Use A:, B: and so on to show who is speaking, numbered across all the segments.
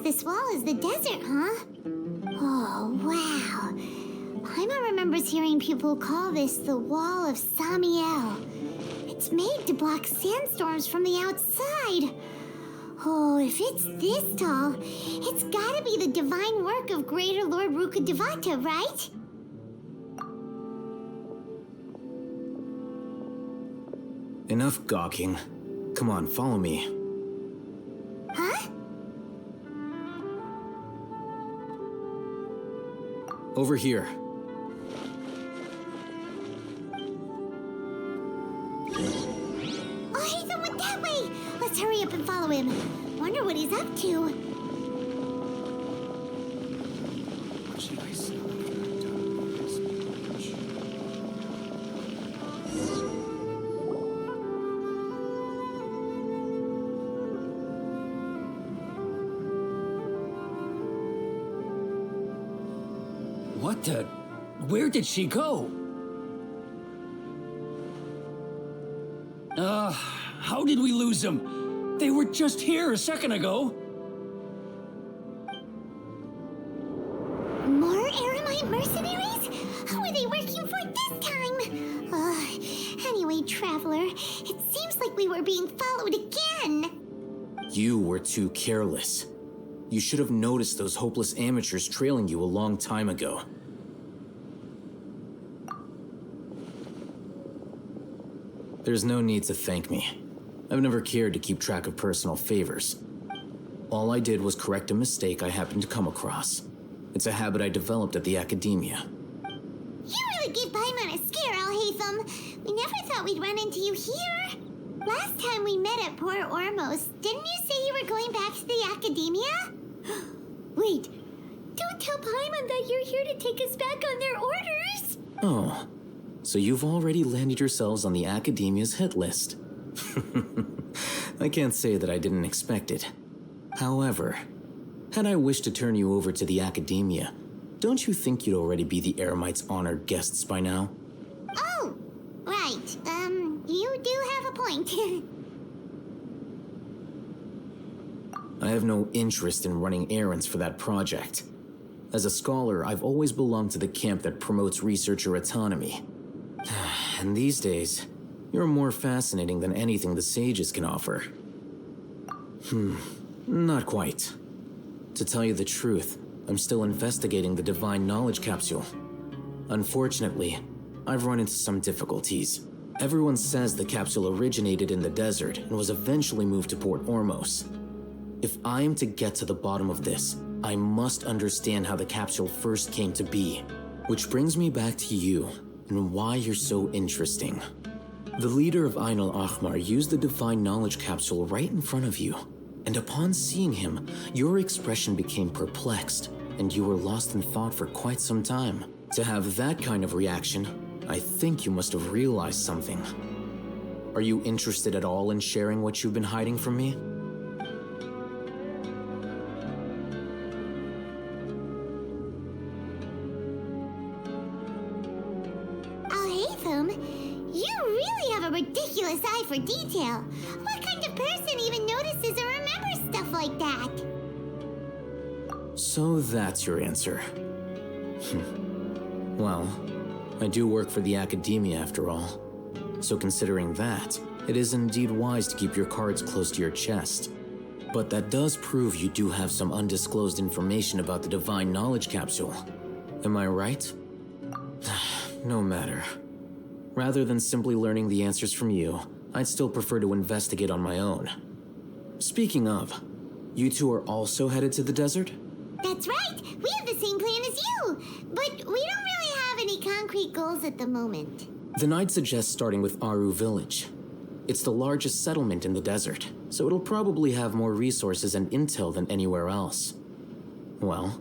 A: this wall is the desert, huh? Oh, wow. Paimon remembers hearing people call this the Wall of Samiel. It's made to block sandstorms from the outside. Oh, if it's this tall, it's gotta be the divine work of Greater Lord Rukkhadevata, right?
B: Enough gawking. Come on, follow me.
A: Huh?
B: Over here.
A: Alhaitham went that way! Let's hurry up and follow him. Wonder what he's up to.
C: What should I say?
D: What the? Where did she go? How did we lose them? They were just here a second ago.
A: More Eremite mercenaries? Who are they working for this time? Anyway, Traveler, it seems like we were being followed again.
B: You were too careless. You should have noticed those hopeless amateurs trailing you a long time ago. There's no need to thank me. I've never cared to keep track of personal favors. All I did was correct a mistake I happened to come across. It's a habit I developed at the academia.
A: You really gave Paimon a scare, Alhaitham. We never thought we'd run into you here. Last time we met at Port Ormos, didn't you say you were going back to the academia? Wait, don't tell Paimon that you're here to take us back on their orders.
B: Oh, so you've already landed yourselves on the academia's hit list. I can't say that I didn't expect it. However, had I wished to turn you over to the academia, don't you think you'd already be the Eremites' honored guests by now?
A: Oh, right. You do have a point.
B: I have no interest in running errands for that project. As a scholar, I've always belonged to the camp that promotes researcher autonomy. And these days, you're more fascinating than anything the sages can offer. Not quite. To tell you the truth, I'm still investigating the divine knowledge capsule. Unfortunately, I've run into some difficulties. Everyone says the capsule originated in the desert and was eventually moved to Port Ormos. If I am to get to the bottom of this, I must understand how the capsule first came to be. Which brings me back to you, and why you're so interesting. The leader of Ain al-Ahmar used the divine knowledge capsule right in front of you, and upon seeing him, your expression became perplexed, and you were lost in thought for quite some time. To have that kind of reaction, I think you must have realized something. Are you interested at all in sharing what you've been hiding from me?
A: Alhaitham, you really have a ridiculous eye for detail. What kind of person even notices or remembers stuff like that?
B: So that's your answer. Well, I do work for the academia after all. So considering that, it is indeed wise to keep your cards close to your chest. But that does prove you do have some undisclosed information about the divine knowledge capsule. Am I right? No matter. Rather than simply learning the answers from you, I'd still prefer to investigate on my own. Speaking of, you two are also headed to the desert?
A: That's right. We have the same plan as you. But we don't really have any concrete goals at the moment.
B: Then I'd suggest starting with Aru Village. It's the largest settlement in the desert, so it'll probably have more resources and intel than anywhere else. Well,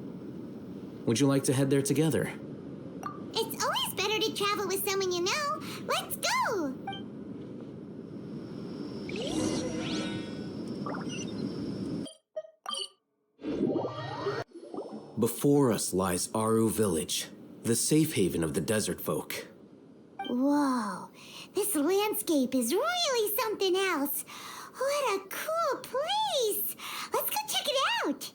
B: would you like to head there together?
A: It's always better to travel with someone you know. Let's go!
B: Before us lies Aru Village, the safe haven of the desert folk.
A: Whoa, this landscape is really something else. What a cool place! Let's go check it out!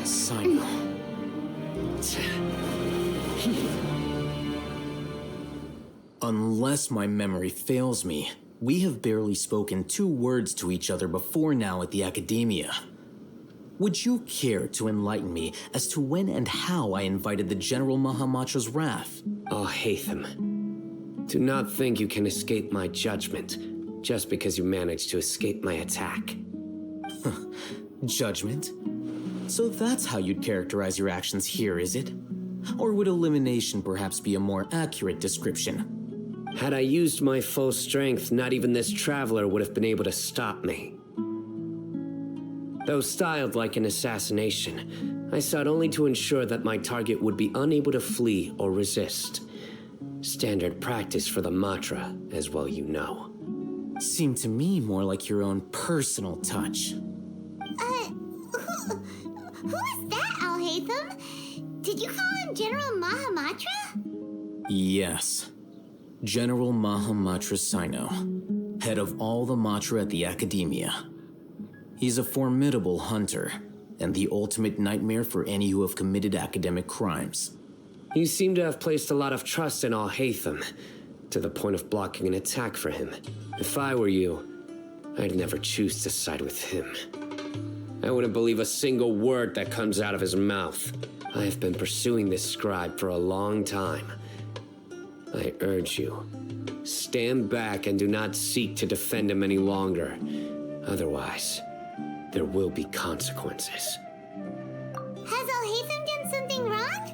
B: Cyno. Unless my memory fails me, we have barely spoken 2 words to each other before now at the Academia. Would you care to enlighten me as to when and how I invited the General Mahamatra's wrath?
E: Alhaitham, do not think you can escape my judgment just because you managed to escape my attack.
B: Judgment? So that's how you'd characterize your actions here, is it? Or would elimination perhaps be a more accurate description?
E: Had I used my full strength, not even this traveler would have been able to stop me. Though styled like an assassination, I sought only to ensure that my target would be unable to flee or resist. Standard practice for the Matra, as well you know.
B: Seemed to me more like your own personal touch.
A: Who is that, alhaitham? Did you call him General Mahamatra?
B: Yes. General Mahamatra Cyno, head of all the Matra at the Academia. He's a formidable hunter, and the ultimate nightmare for any who have committed academic crimes.
E: You seem to have placed a lot of trust in alhaitham, to the point of blocking an attack for him. If I were you, I'd never choose to side with him. I wouldn't believe a single word that comes out of his mouth. I have been pursuing this scribe for a long time. I urge you, stand back and do not seek to defend him any longer. Otherwise, there will be consequences.
A: Has alhaitham done something wrong?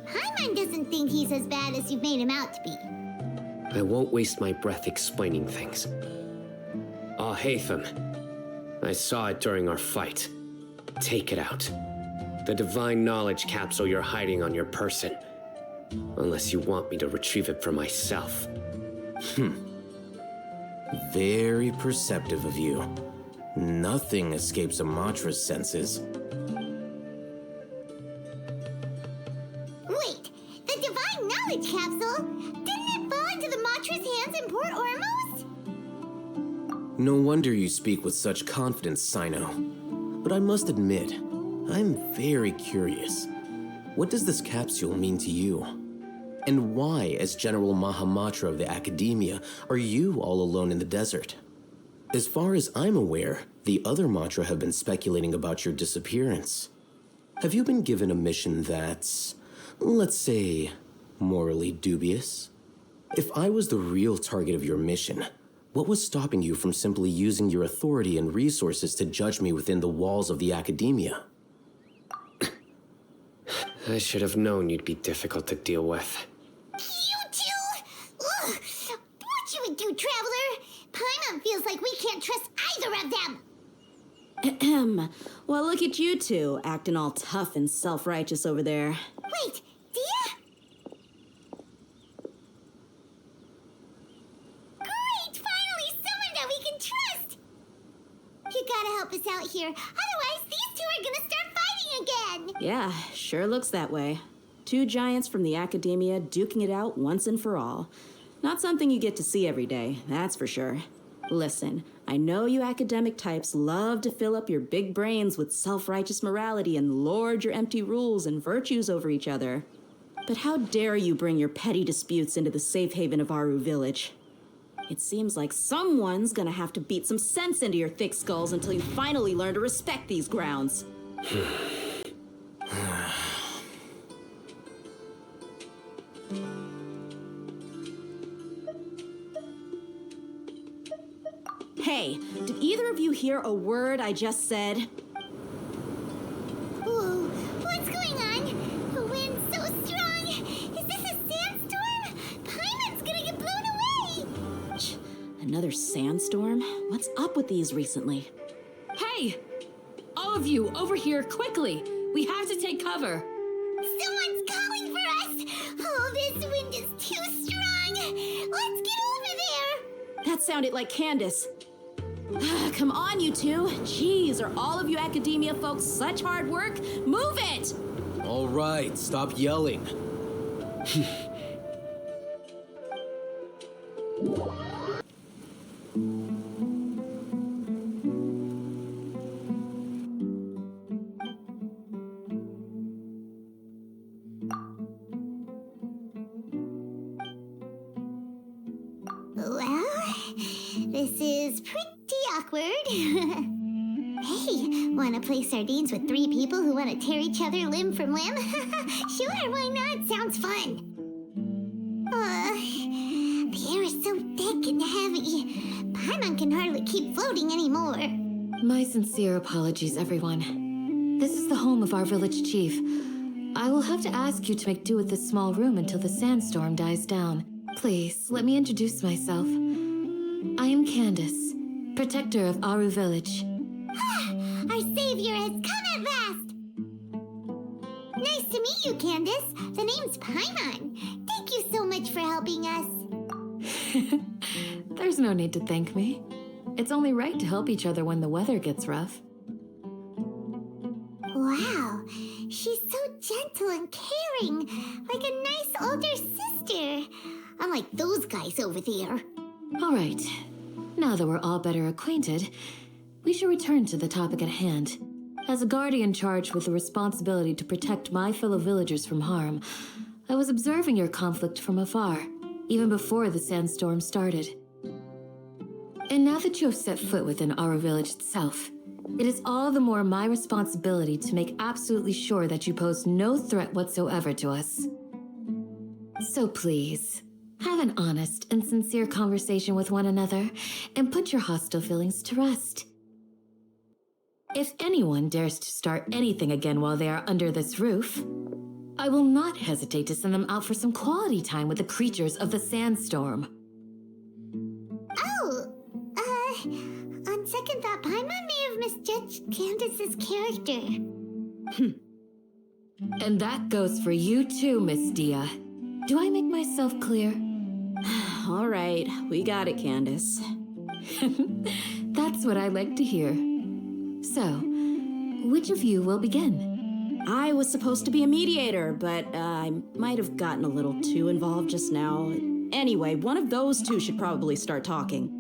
A: Paimon doesn't think he's as bad as you've made him out to be.
E: I won't waste my breath explaining things. Alhaitham, I saw it during our fight. Take it out. The divine knowledge capsule you're hiding on your person. Unless you want me to retrieve it for myself.
B: Very perceptive of you. Nothing escapes a Matra's senses.
A: Wait, the divine knowledge capsule? Didn't it fall into the Matra's hands in Port Ormos?
B: No wonder you speak with such confidence, Cyno. But I must admit, I'm very curious. What does this capsule mean to you? And why, as General Mahamatra of the Academia, are you all alone in the desert? As far as I'm aware, the other Matra have been speculating about your disappearance. Have you been given a mission that's, let's say, morally dubious? If I was the real target of your mission, what was stopping you from simply using your authority and resources to judge me within the walls of the Academia?
E: I should have known you'd be difficult to deal with.
A: You two? Ugh. What you would do, Traveler? Paimon feels like we can't trust either of them.
F: Ahem. Well, look at you two, acting all tough and self-righteous over there.
A: Wait, Dehya? Great! Finally, someone that we can trust! You gotta help us out here. Otherwise, these two are gonna start fighting again!
F: Yeah, sure looks that way. 2 giants from the Academia duking it out once and for all. Not something you get to see every day, that's for sure. Listen, I know you academic types love to fill up your big brains with self-righteous morality and lord your empty rules and virtues over each other. But how dare you bring your petty disputes into the safe haven of Aru Village? It seems like someone's gonna have to beat some sense into your thick skulls until you finally learn to respect these grounds. Hey, did either of you hear a word I just said?
A: Whoa, what's going on? The wind's so strong! Is this a sandstorm? Paimon's gonna get blown away!
F: Another sandstorm? What's up with these recently?
G: Hey! All of you, over here, quickly! We have to take cover!
A: Someone's calling for us! Oh, this wind is too strong! Let's get over there!
F: That sounded like Candace. Come on, you two. Jeez, are all of you academia folks such hard work? Move it!
B: All right, stop yelling.
A: Well, this is pretty awkward. Hey, wanna play sardines with 3 people who wanna tear each other limb from limb? Sure, why not? Sounds fun. The air is so thick and heavy. Paimon can hardly keep floating anymore.
H: My sincere apologies, everyone. This is the home of our village chief. I will have to ask you to make do with this small room until the sandstorm dies down. Please, let me introduce myself. I am Candace, protector of Aru village.
A: Our savior has come at last! Nice to meet you, Candace. The name's Paimon. Thank you so much for helping us.
H: There's no need to thank me. It's only right to help each other when the weather gets rough.
A: Wow, she's so gentle and caring, like a nice older sister. Unlike those guys over there.
H: All right, now that we're all better acquainted, we should return to the topic at hand. As a guardian charged with the responsibility to protect my fellow villagers from harm, I was observing your conflict from afar, even before the sandstorm started. And now that you have set foot within our village itself, it is all the more my responsibility to make absolutely sure that you pose no threat whatsoever to us. So please, have an honest and sincere conversation with one another and put your hostile feelings to rest. If anyone dares to start anything again while they are under this roof, I will not hesitate to send them out for some quality time with the creatures of the sandstorm.
A: Oh, on second thought, Paimon may have misjudged Candace's character.
H: And that goes for you too, Miss Dehya. Do I make myself clear?
F: All right, we got it, Candace.
H: That's what I like to hear. So, which of you will begin?
F: I was supposed to be a mediator, but I might have gotten a little too involved just now. Anyway, one of those two should probably start talking.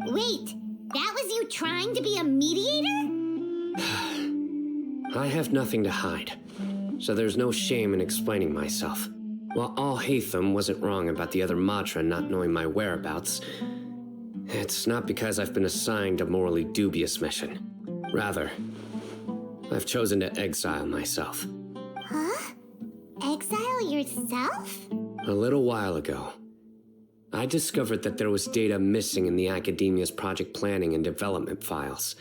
A: Wait, that was you trying to be a mediator?
E: I have nothing to hide, so there's no shame in explaining myself. While alhaitham wasn't wrong about the other Matra not knowing my whereabouts, it's not because I've been assigned a morally dubious mission. Rather, I've chosen to exile myself.
A: Huh? Exile yourself?
E: A little while ago, I discovered that there was data missing in the Academia's project planning and development files.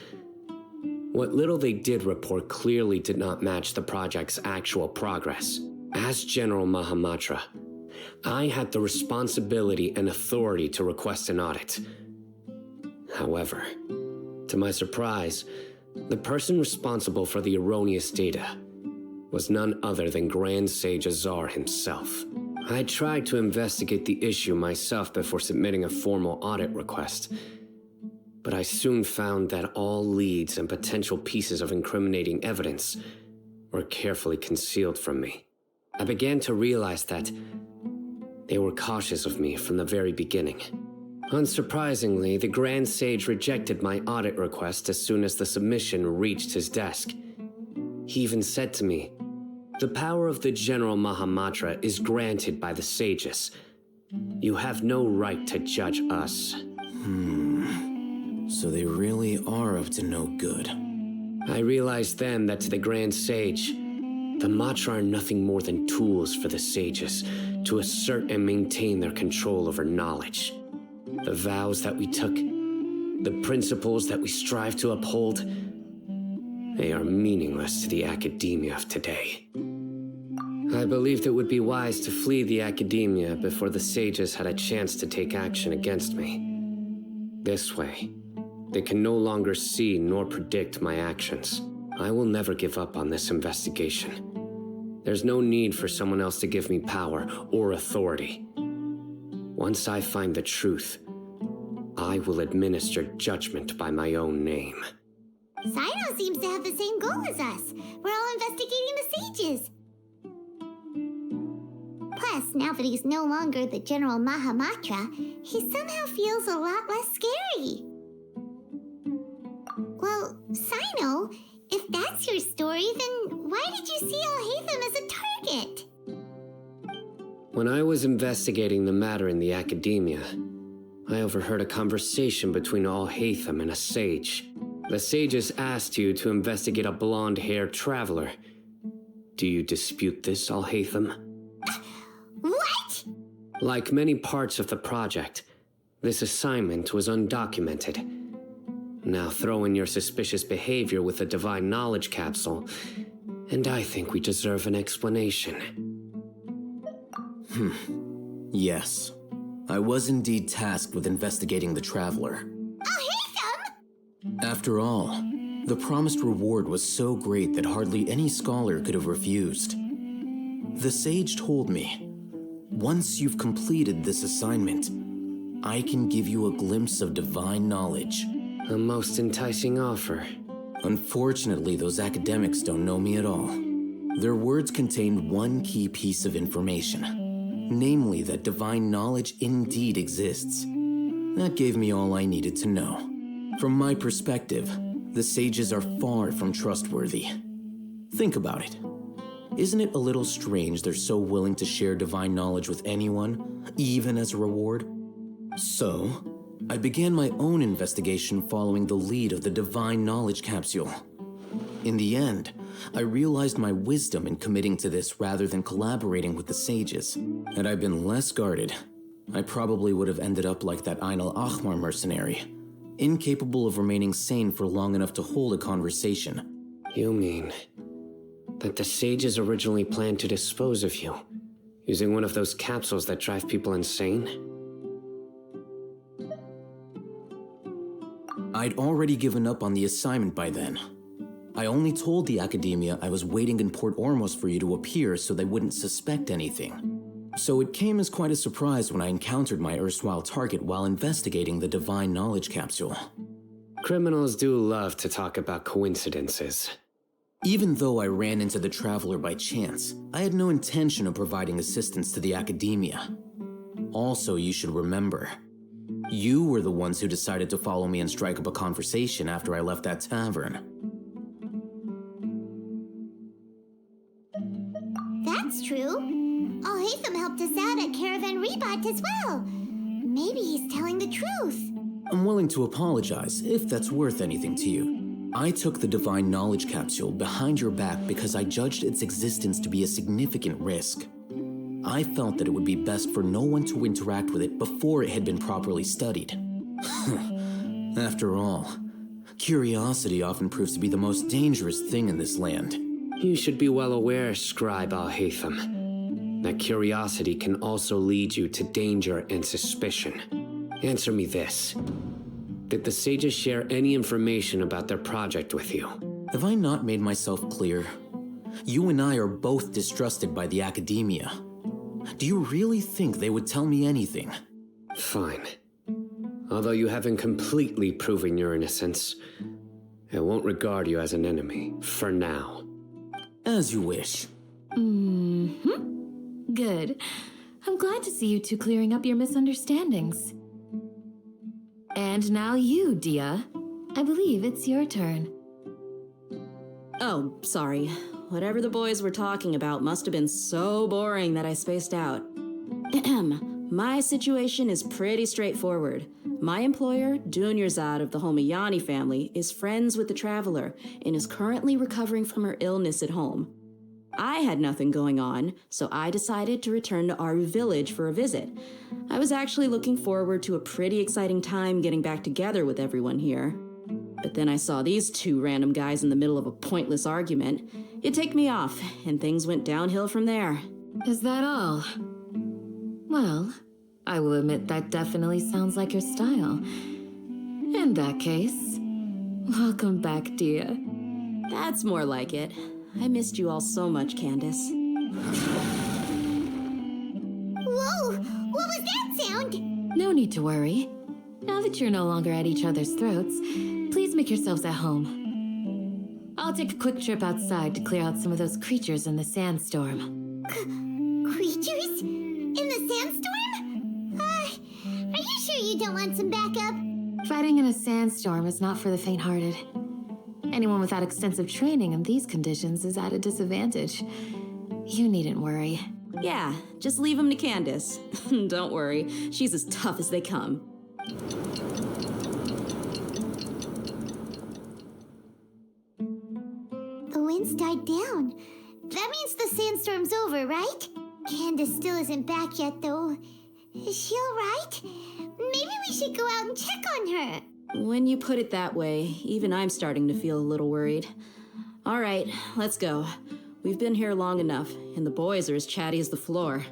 E: What little they did report clearly did not match the project's actual progress. As General Mahamatra, I had the responsibility and authority to request an audit. However, to my surprise, the person responsible for the erroneous data was none other than Grand Sage Azar himself. I tried to investigate the issue myself before submitting a formal audit request, but I soon found that all leads and potential pieces of incriminating evidence were carefully concealed from me. I began to realize that they were cautious of me from the very beginning. Unsurprisingly, the Grand Sage rejected my audit request as soon as the submission reached his desk. He even said to me, "The power of the General Mahamatra is granted by the sages. You have no right to judge us."
B: So they really are up to no good.
E: I realized then that to the Grand Sage, the Matra are nothing more than tools for the sages to assert and maintain their control over knowledge. The vows that we took, the principles that we strive to uphold, they are meaningless to the academia of today. I believed it would be wise to flee the academia before the sages had a chance to take action against me. This way, They can no longer see nor predict my actions. I will never give up on this investigation. There's no need for someone else to give me power or authority. Once I find the truth, I will administer judgment by my own name.
A: Cyno seems to have the same goal as us. We're all investigating the sages. Plus, now that he's no longer the General Mahamatra, he somehow feels a lot less scary. Well, Cyno, if that's your story, then why did you see Alhaitham as a target?
E: When I was investigating the matter in the academia, I overheard a conversation between alhaitham and a sage. The sages asked you to investigate a blonde-haired traveler. Do you dispute this, alhaitham?
A: What?
E: Like many parts of the project, this assignment was undocumented. Now throw in your suspicious behavior with a divine knowledge capsule, and I think we deserve an explanation.
B: Yes. I was indeed tasked with investigating the Traveler.
A: Alhaitham?
B: After all, the promised reward was so great that hardly any scholar could have refused. The sage told me, once you've completed this assignment, I can give you a glimpse of divine knowledge.
E: A most enticing offer.
B: Unfortunately, those academics don't know me at all. Their words contained one key piece of information, namely that divine knowledge indeed exists. That gave me all I needed to know. From my perspective, the sages are far from trustworthy. Think about it. Isn't it a little strange they're so willing to share divine knowledge with anyone, even as a reward? So, I began my own investigation following the lead of the divine knowledge capsule. In the end, I realized my wisdom in committing to this rather than collaborating with the sages. Had I been less guarded, I probably would have ended up like that Ain al-Ahmar mercenary, incapable of remaining sane for long enough to hold a conversation.
E: You mean that the sages originally planned to dispose of you, using one of those capsules that drive people insane?
B: I'd already given up on the assignment by then. I only told the academia I was waiting in Port Ormos for you to appear so they wouldn't suspect anything. So it came as quite a surprise when I encountered my erstwhile target while investigating the divine knowledge capsule.
E: Criminals do love to talk about coincidences.
B: Even though I ran into the Traveler by chance, I had no intention of providing assistance to the academia. Also, you should remember, you were the ones who decided to follow me and strike up a conversation after I left that tavern.
A: That's true. Alhaitham helped us out at Caravan Ribat as well. Maybe he's telling the truth.
B: I'm willing to apologize if that's worth anything to you. I took the divine knowledge capsule behind your back because I judged its existence to be a significant risk. I felt that it would be best for no one to interact with it before it had been properly studied. After all, curiosity often proves to be the most dangerous thing in this land.
E: You should be well aware, Scribe alhaitham, that curiosity can also lead you to danger and suspicion. Answer me this. Did the sages share any information about their project with you?
B: Have I not made myself clear? You and I are both distrusted by the academia. Do you really think they would tell me anything?
E: Fine. Although you haven't completely proven your innocence, I won't regard you as an enemy, for now.
B: As you wish.
H: Good. I'm glad to see you two clearing up your misunderstandings. And now you, dehya. I believe it's your turn.
F: Oh, sorry. Whatever the boys were talking about must have been so boring that I spaced out. My situation is pretty straightforward. My employer, Dunyarzad of the Homayani family, is friends with the Traveler and is currently recovering from her illness at home. I had nothing going on, so I decided to return to Aru village for a visit. I was actually looking forward to a pretty exciting time getting back together with everyone here. But then I saw these two random guys in the middle of a pointless argument. It ticked me off, and things went downhill from there.
H: Is that all? Well, I will admit that definitely sounds like your style. In that case, welcome back, dehya.
F: That's more like it. I missed you all so much, Candace.
A: Whoa! What was that sound?
H: No need to worry. Now that you're no longer at each other's throats, please make yourselves at home. I'll take a quick trip outside to clear out some of those creatures in the sandstorm.
A: Creatures? In the sandstorm? Are you sure you don't want some backup?
H: Fighting in a sandstorm is not for the faint-hearted. Anyone without extensive training in these conditions is at a disadvantage. You needn't worry.
F: Yeah, just leave him to Candace. Don't worry, she's as tough as they come.
A: The wind's died down. That means the sandstorm's over, right? Candace still isn't back yet, though. Is she alright? Maybe we should go out and check on her.
F: When you put it that way, even I'm starting to feel a little worried. All right, let's go. We've been here long enough, and the boys are as chatty as the floor.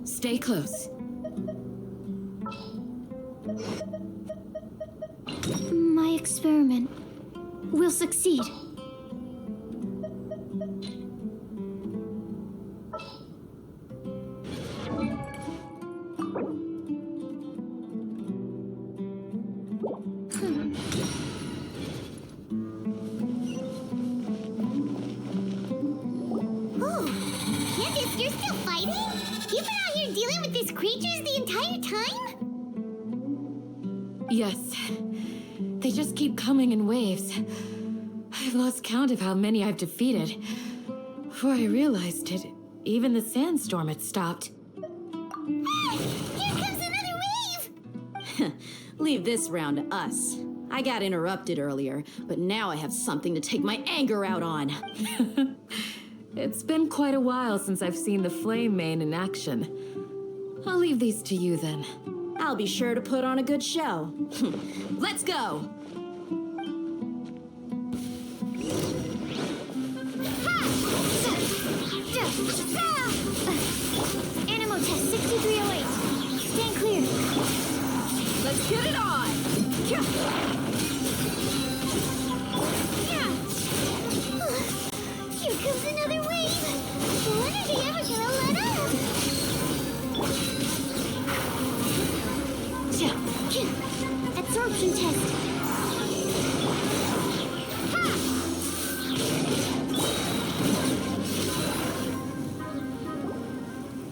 H: Stay close.
A: My experiment will succeed. Oh, Candace, you're still fighting? You've been out here dealing with these creatures the entire time?
H: Yes. They just keep coming in waves. I've lost count of how many I've defeated. Before I realized it, even the sandstorm had stopped.
A: Ah, here comes another wave!
F: Leave this round to us. I got interrupted earlier, but now I have something to take my anger out on.
H: It's been quite a while since I've seen the flame main in action. I'll leave these to you then.
F: I'll be sure to put on a good show. Let's go!
A: Animal test 6308. Stand clear.
F: Let's get it on!
A: Here comes another wave. When are they ever gonna let up? Absorption test.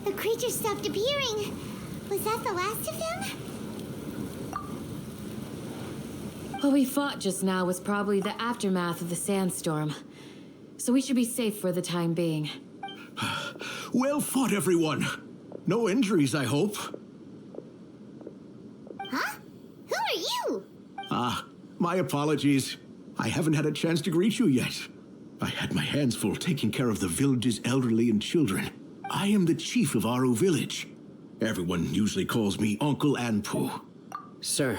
A: The creature stopped appearing. Was that the last of them?
H: What we fought just now was probably the aftermath of the sandstorm. So we should be safe for the time being.
C: Well fought, everyone. No injuries, I hope.
A: Huh? Who are you?
C: My apologies. I haven't had a chance to greet you yet. I had my hands full taking care of the village's elderly and children. I am the chief of Aru village. Everyone usually calls me Uncle Anpu.
E: Sir,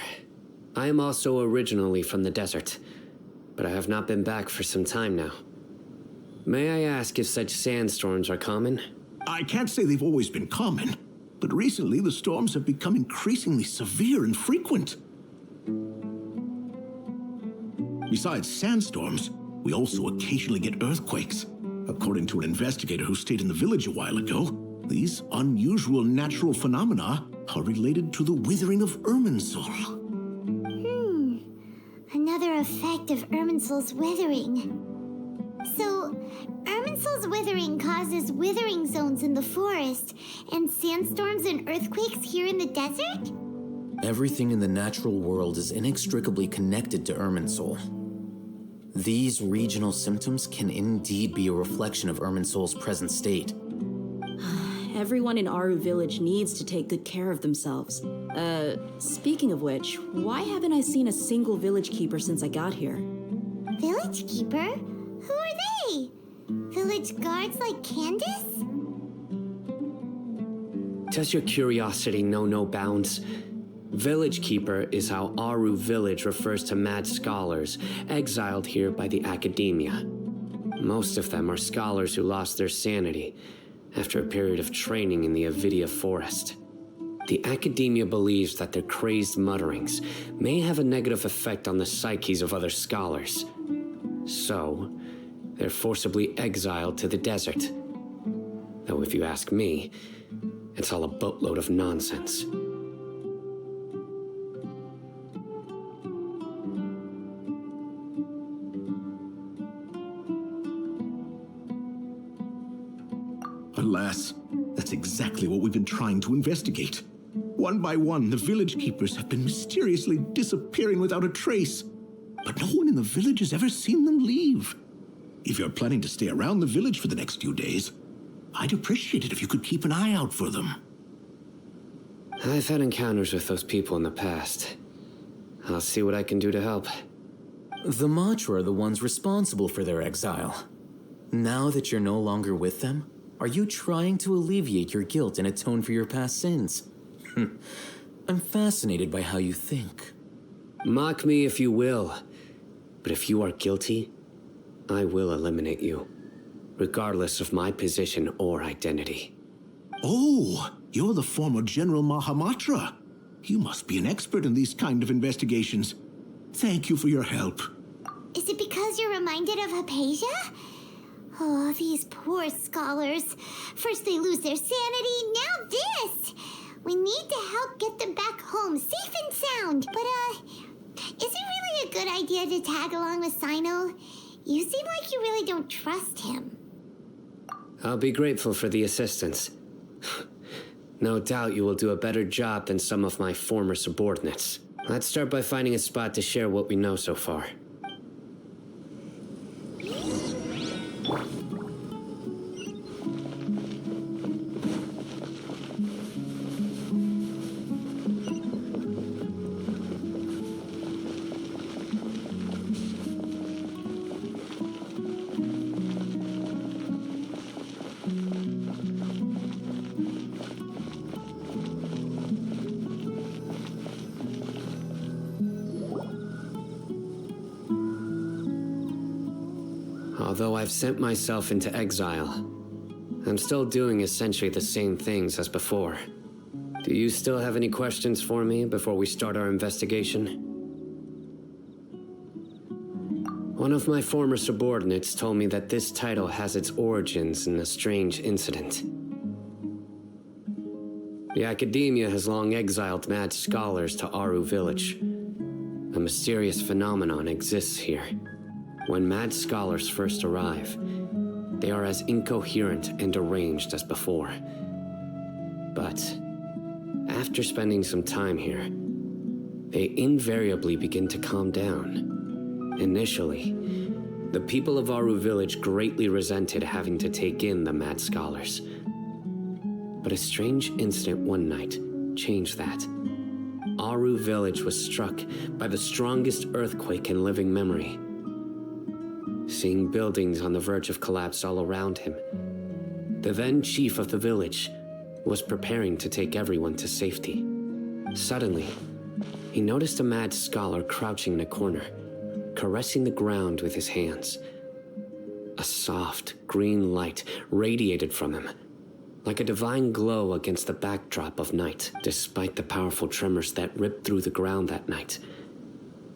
E: I am also originally from the desert, but I have not been back for some time now. May I ask if such sandstorms are common?
C: I can't say they've always been common, but recently the storms have become increasingly severe and frequent. Besides sandstorms, we also occasionally get earthquakes. According to an investigator who stayed in the village a while ago, these unusual natural phenomena are related to the withering of Irminsul.
A: Another effect of Irminsul's withering. So, Irminsul's withering causes withering zones in the forest, and sandstorms and earthquakes here in the desert?
B: Everything in the natural world is inextricably connected to Irminsul. These regional symptoms can indeed be a reflection of Irminsul's present state.
F: Everyone in Aru village needs to take good care of themselves. Speaking of which, why haven't I seen a single village keeper since I got here?
A: Village keeper? Who are they? Village guards like Candace?
E: Does your curiosity know no bounds? Village Keeper is how Aru Village refers to mad scholars exiled here by the Academia. Most of them are scholars who lost their sanity after a period of training in the Avidia forest. The Academia believes that their crazed mutterings may have a negative effect on the psyches of other scholars. So, they're forcibly exiled to the desert. Though if you ask me, it's all a boatload of nonsense.
C: Alas, that's exactly what we've been trying to investigate. One by one, the village keepers have been mysteriously disappearing without a trace. But no one in the village has ever seen them leave. If you're planning to stay around the village for the next few days, I'd appreciate it if you could keep an eye out for them.
E: I've had encounters with those people in the past. I'll see what I can do to help.
B: The Matra are the ones responsible for their exile. Now that you're no longer with them, are you trying to alleviate your guilt and atone for your past sins? I'm fascinated by how you think.
E: Mock me if you will, but if you are guilty, I will eliminate you, regardless of my position or identity.
C: Oh, you're the former General Mahamatra. You must be an expert in these kind of investigations. Thank you for your help.
A: Is it because you're reminded of Hypatia? Oh, these poor scholars. First they lose their sanity, now this! We need to help get them back home, safe and sound. But, is it really a good idea to tag along with Cyno? You seem like you really don't trust him.
E: I'll be grateful for the assistance. No doubt you will do a better job than some of my former subordinates. Let's start by finding a spot to share what we know so far. Although I've sent myself into exile, I'm still doing essentially the same things as before. Do you still have any questions for me before we start our investigation? One of my former subordinates told me that this title has its origins in a strange incident. The Academia has long exiled mad scholars to Aru Village. A mysterious phenomenon exists here. When mad scholars first arrive, they are as incoherent and deranged as before. But after spending some time here, they invariably begin to calm down. Initially, the people of Aru Village greatly resented having to take in the mad scholars. But a strange incident one night changed that. Aru Village was struck by the strongest earthquake in living memory. Seeing buildings on the verge of collapse all around him, the then chief of the village was preparing to take everyone to safety. Suddenly, he noticed a mad scholar crouching in a corner, caressing the ground with his hands. A soft, green light radiated from him, like a divine glow against the backdrop of night. Despite the powerful tremors that ripped through the ground that night,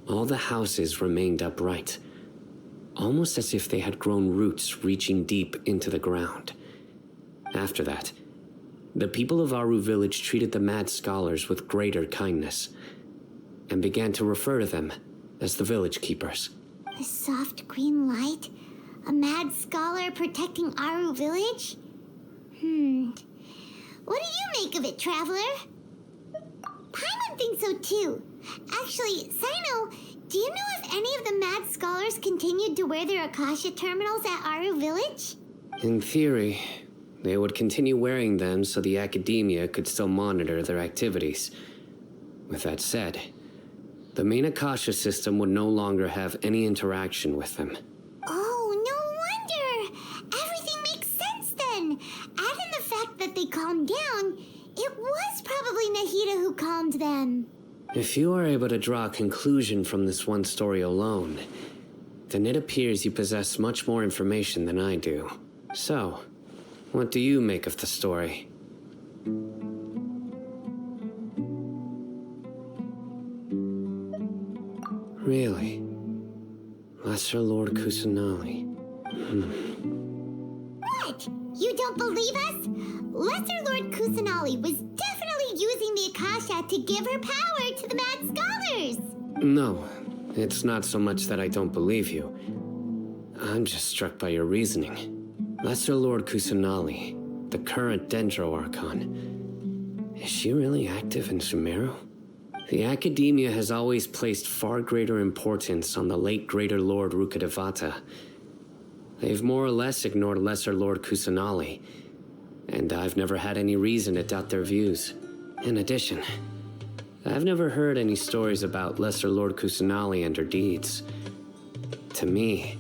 E: all the houses remained upright, almost as if they had grown roots reaching deep into the ground. After that, the people of Aru Village treated the mad scholars with greater kindness, and began to refer to them as the village keepers.
A: A soft green light? A mad scholar protecting Aru Village? What do you make of it, Traveler? Paimon thinks so too. Actually, Cyno, do you know if any of the mad scholars continued to wear their Akasha terminals at Aru Village?
E: In theory, they would continue wearing them so the Academia could still monitor their activities. With that said, the main Akasha system would no longer have any interaction with them.
A: Oh, no wonder! Everything makes sense then! Add in the fact that they calmed down, it was probably Nahida who calmed them.
E: If you are able to draw a conclusion from this one story alone, then it appears you possess much more information than I do. So, what do you make of the story? Really? Lesser Lord Kusanali.
A: What? You don't believe us? Lesser Lord Kusanali was definitely using the Akasha to give her power to the Mad Scholars!
E: No, it's not so much that I don't believe you. I'm just struck by your reasoning. Lesser Lord Kusanali, the current Dendro Archon, is she really active in Sumeru? The Academia has always placed far greater importance on the late Greater Lord Rukkhadevata. They've more or less ignored Lesser Lord Kusanali, and I've never had any reason to doubt their views. In addition, I've never heard any stories about Lesser Lord Kusanali and her deeds. To me,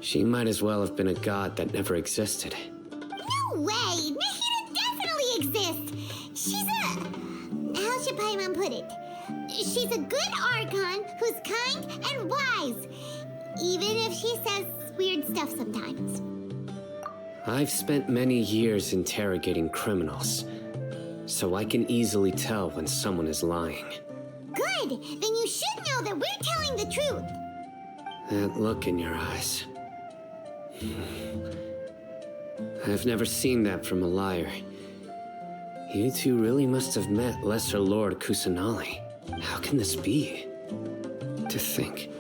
E: she might as well have been a god that never existed.
A: No way! Nahida definitely exists! She's a... How should Paimon put it? She's a good Archon who's kind and wise, even if she says weird stuff sometimes.
E: I've spent many years interrogating criminals, so I can easily tell when someone is lying.
A: Good! Then you should know that we're telling the truth!
E: That look in your eyes. I've never seen that from a liar. You two really must have met Lesser Lord Kusanali. How can this be? To think,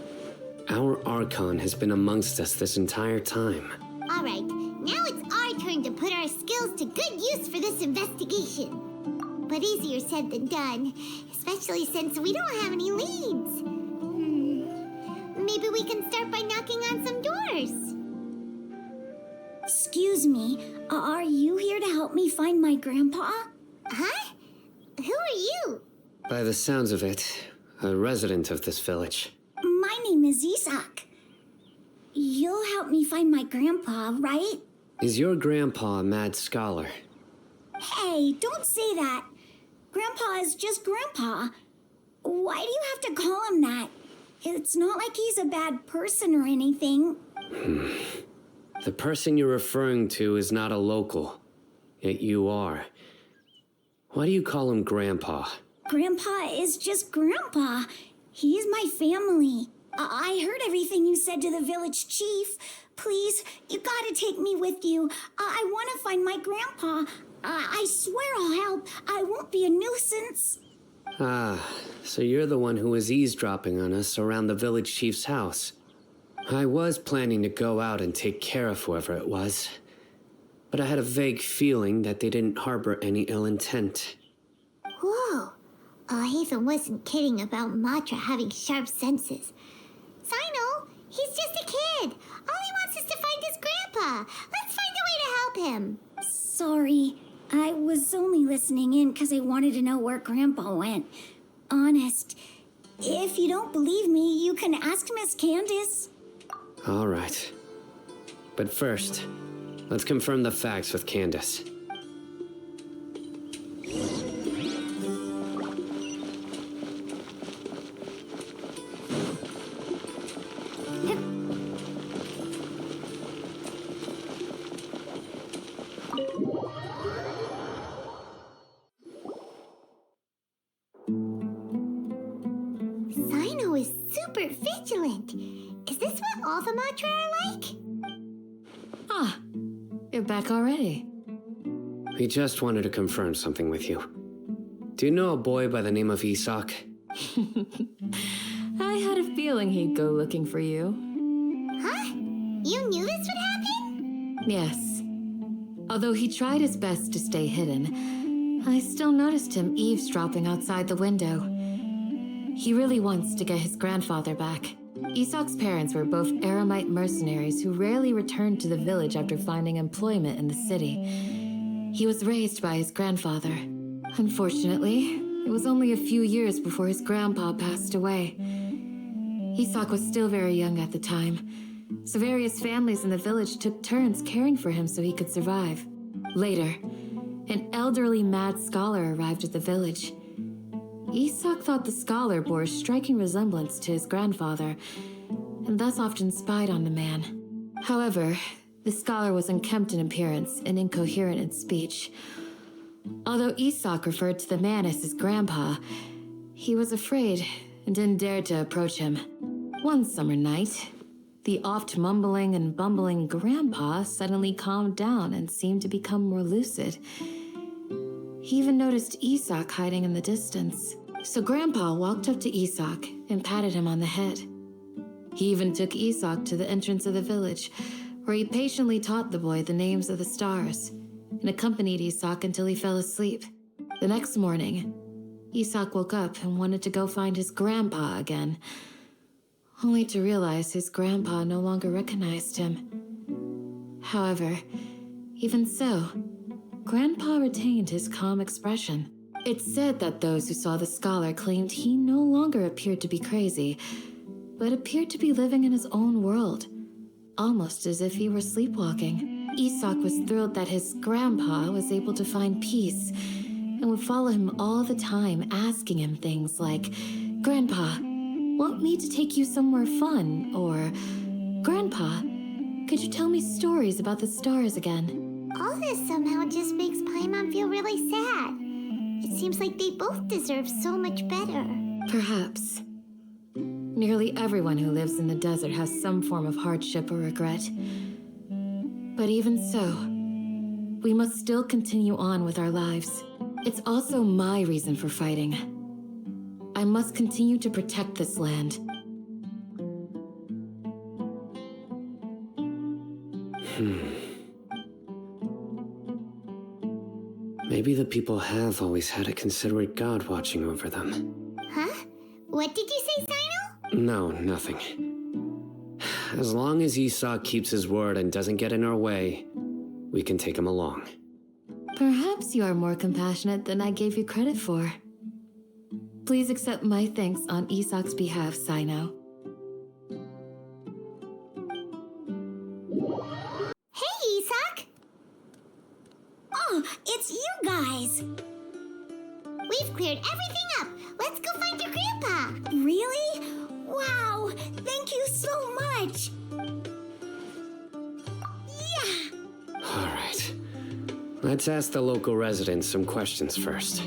E: our Archon has been amongst us this entire time.
A: Alright, now it's our turn to put our skills to good use for this investigation. But easier said than done, especially since we don't have any leads. Maybe we can start by knocking on some doors.
I: Excuse me, are you here to help me find my grandpa?
A: Huh? Who are you?
E: By the sounds of it, a resident of this village.
I: My name is Isak. You'll help me find my grandpa, right?
E: Is your grandpa a mad scholar?
I: Hey, don't say that. Grandpa is just Grandpa. Why do you have to call him that? It's not like he's a bad person or anything.
E: The person you're referring to is not a local, yet you are. Why do you call him Grandpa?
I: Grandpa is just Grandpa. He's my family. I heard everything you said to the village chief. Please, you gotta take me with you. I want to find my grandpa. I swear I'll help. I won't be a nuisance.
E: Ah, so you're the one who was eavesdropping on us around the village chief's house. I was planning to go out and take care of whoever it was, but I had a vague feeling that they didn't harbor any ill intent.
A: Whoa. Alhaitham wasn't kidding about Matra having sharp senses. Cyno, he's just a kid. All he wants is to find his grandpa. Let's find a way to help him.
I: Sorry, I was only listening in because I wanted to know where Grandpa went. Honest, if you don't believe me, you can ask Miss Candace.
E: All right. But first, let's confirm the facts with Candace.
A: Cyno is super vigilant. Is this what all the Matra are like?
H: Ah, you're back already.
E: We just wanted to confirm something with you. Do you know a boy by the name of Isak?
H: I had a feeling he'd go looking for you.
A: Huh? You knew this would happen?
H: Yes. Although he tried his best to stay hidden, I still noticed him eavesdropping outside the window. He really wants to get his grandfather back. Isak's parents were both Aramite mercenaries who rarely returned to the village after finding employment in the city. He was raised by his grandfather. Unfortunately, It was only a few years before his grandpa passed away. Isak was still very young at the time, so various families in the village took turns caring for him so he could survive. Later, an elderly mad scholar arrived at the village. Isak thought the scholar bore a striking resemblance to his grandfather, and thus often spied on the man. However, the scholar was unkempt in appearance and incoherent in speech. Although Isak referred to the man as his grandpa, he was afraid and didn't dare to approach him. One summer night, the oft mumbling and bumbling grandpa suddenly calmed down and seemed to become more lucid. He even noticed Isak hiding in the distance. So Grandpa walked up to Isak and patted him on the head. He even took Isak to the entrance of the village, where he patiently taught the boy the names of the stars, and accompanied Isak until he fell asleep. The next morning, Isak woke up and wanted to go find his grandpa again, only to realize his grandpa no longer recognized him. However, even so, Grandpa retained his calm expression. It's said that those who saw the scholar claimed he no longer appeared to be crazy, but appeared to be living in his own world, almost as if he were sleepwalking. Isak was thrilled that his grandpa was able to find peace, and would follow him all the time, asking him things like, "Grandpa, want me to take you somewhere fun?" Or, "Grandpa, could you tell me stories about the stars again?"
A: All this somehow just makes Paimon feel really sad. It seems like they both deserve so much better.
H: Perhaps. Nearly everyone who lives in the desert has some form of hardship or regret. But even so, we must still continue on with our lives. It's also my reason for fighting. I must continue to protect this land.
E: Maybe the people have always had a considerate god watching over them.
A: Huh? What did you say, Cyno?
E: No, nothing. As long as Isak keeps his word and doesn't get in our way, we can take him along.
H: Perhaps you are more compassionate than I gave you credit for. Please accept my thanks on Isak's behalf, Cyno.
A: Hey, Isak!
I: Oh, it's you guys!
A: We've cleared everything up. Let's go find your grandpa.
I: Really? Wow, thank you so much! Yeah!
E: All right. Let's ask the local residents some questions first.